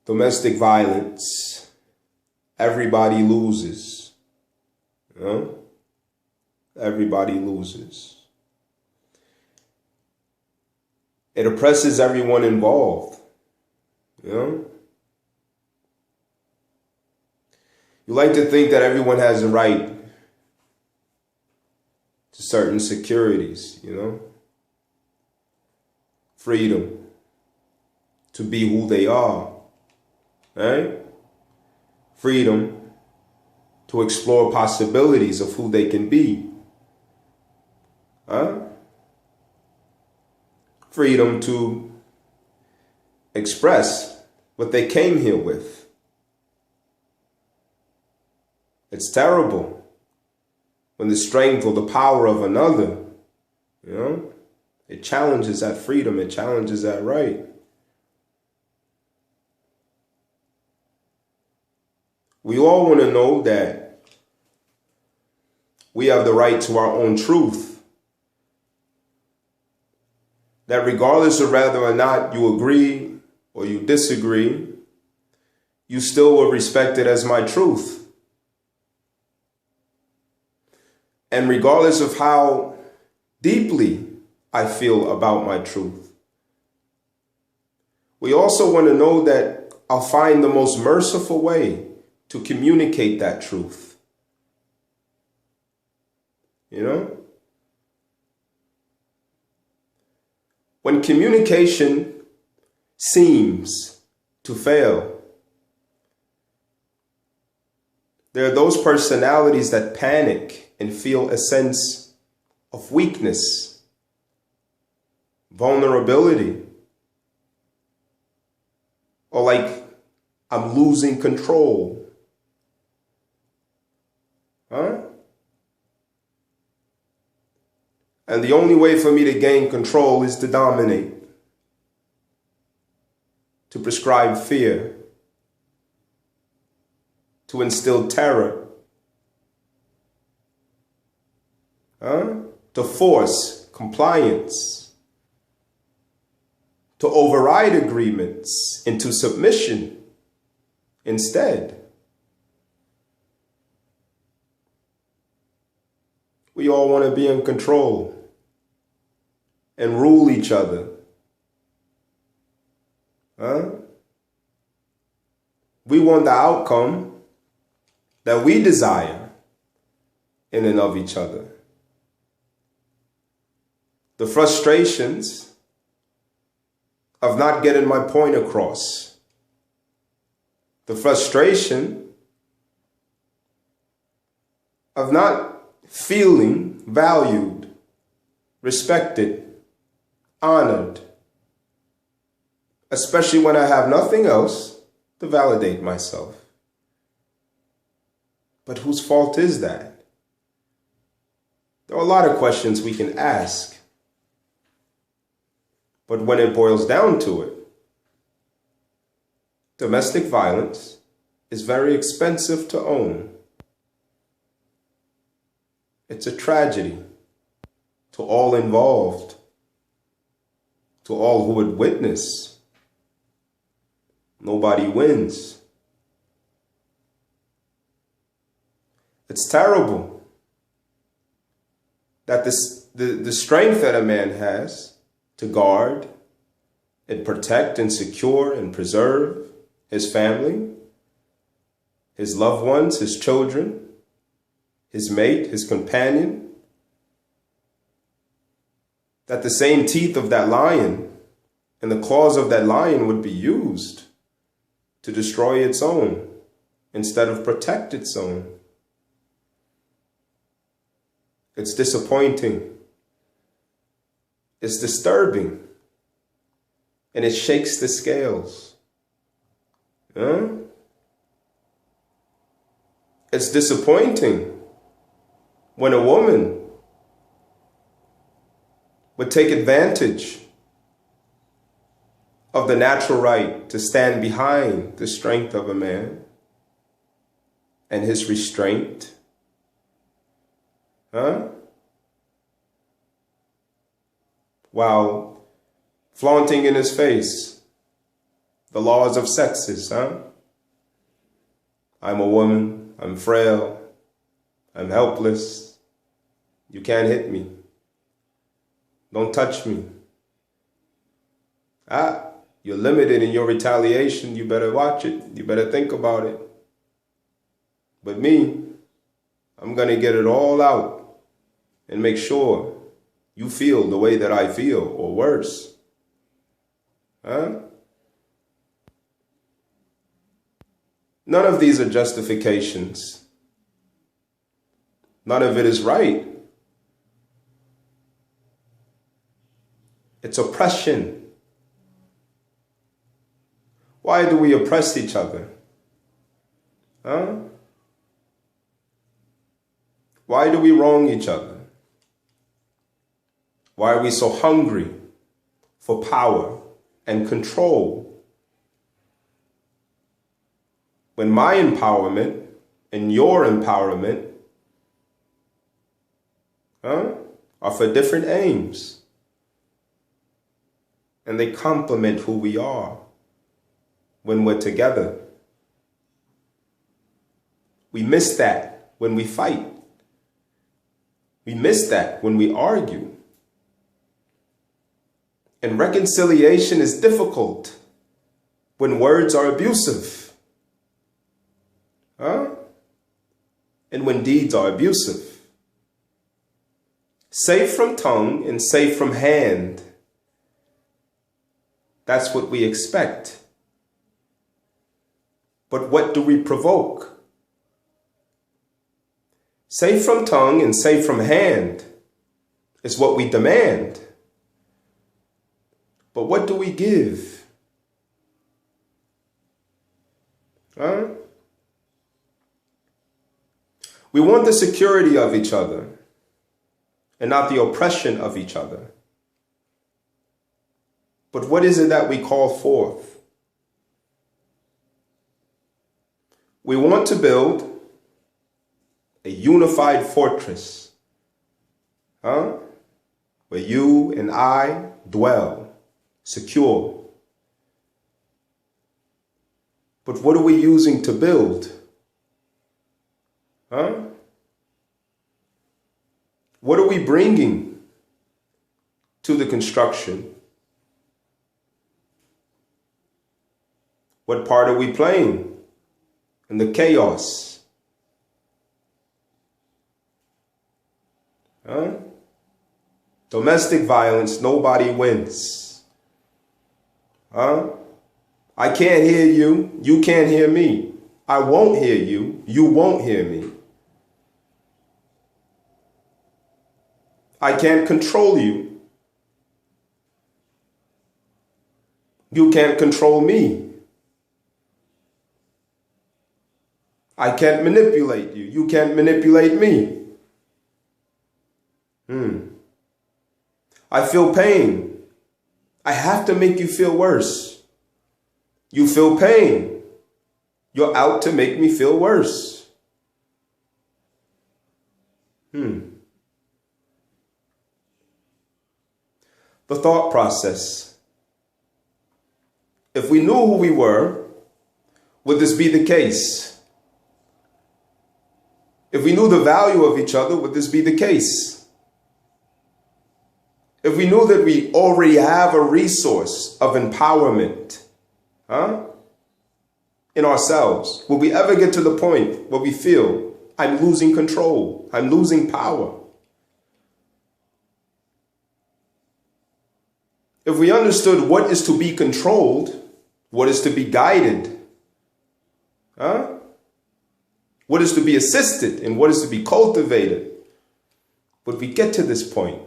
Domestic violence, everybody loses. You know? Everybody loses. It oppresses everyone involved. You know? You like to think that everyone has a right to certain securities, you know? Freedom to be who they are, right? Freedom to explore possibilities of who they can be. Huh? Freedom to express what they came here with. It's terrible when the strength or the power of another, you know, it challenges that freedom, it challenges that right. We all want to know that we have the right to our own truth. That regardless of whether or not you agree or you disagree, you still will respect it as my truth. And regardless of how deeply I feel about my truth, we also want to know that I'll find the most merciful way to communicate that truth. You know? When communication seems to fail, there are those personalities that panic and feel a sense of weakness, vulnerability, or like I'm losing control. Huh? And the only way for me to gain control is to dominate, to prescribe fear, to instill terror, to force compliance, to override agreements into submission instead. We all want to be in control and rule each other. We want the outcome that we desire in and of each other. The frustrations of not getting my point across. The frustration of not feeling valued, respected, honored, especially when I have nothing else to validate myself. But whose fault is that? There are a lot of questions we can ask. But when it boils down to it, domestic violence is very expensive to own. It's a tragedy to all involved, to all who would witness. Nobody wins. It's terrible that the strength that a man has to guard and protect and secure and preserve his family, his loved ones, his children, his mate, his companion, that the same teeth of that lion and the claws of that lion would be used to destroy its own instead of protect its own. It's disappointing. It's disturbing. And it shakes the scales. It's disappointing when a woman would take advantage of the natural right to stand behind the strength of a man and his restraint. While flaunting in his face The laws of sexes, huh? I'm a woman, I'm frail, I'm helpless. You can't hit me. Don't touch me. You're limited in your retaliation. You better watch it. You better think about it. But me, I'm going to get it all out and make sure you feel the way that I feel, or worse. Huh? None of these are justifications. None of it is right. It's oppression. Why do we oppress each other? Huh? Why do we wrong each other? Why are we so hungry for power and control? When my empowerment and your empowerment are for different aims. And they complement who we are when we're together. We miss that when we fight. We miss that when we argue. And reconciliation is difficult when words are abusive. And when deeds are abusive. Safe from tongue and safe from hand. That's what we expect. But what do we provoke? Safe from tongue and safe from hand is what we demand. But what do we give? We want the security of each other and not the oppression of each other. But what is it that we call forth? We want to build a unified fortress, where you and I dwell, secure. But what are we using to build? What are we bringing to the construction? What part are we playing in the chaos? Domestic violence, nobody wins. I can't hear you, you can't hear me. I won't hear you, you won't hear me. I can't control you. You can't control me. I can't manipulate you. You can't manipulate me. I feel pain. I have to make you feel worse. You feel pain. You're out to make me feel worse. The thought process. If we knew who we were, would this be the case? If we knew the value of each other, would this be the case? If we knew that we already have a resource of empowerment, in ourselves, would we ever get to the point where we feel, I'm losing control, I'm losing power? If we understood what is to be controlled, what is to be guided, what is to be assisted, and what is to be cultivated, would we get to this point?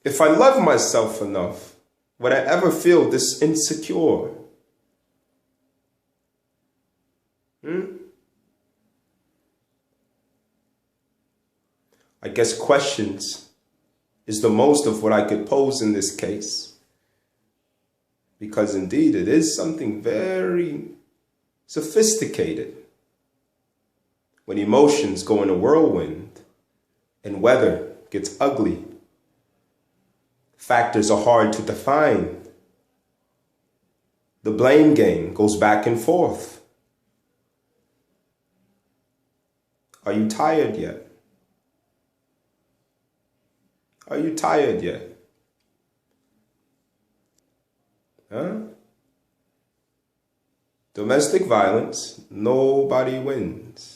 If I love myself enough, would I ever feel this insecure? I guess questions is the most of what I could pose in this case. Because indeed, it is something very sophisticated when emotions go in a whirlwind and weather gets ugly. Factors are hard to define The blame game goes back and forth. Are you tired yet? Are you tired yet? Huh? Domestic violence, nobody wins.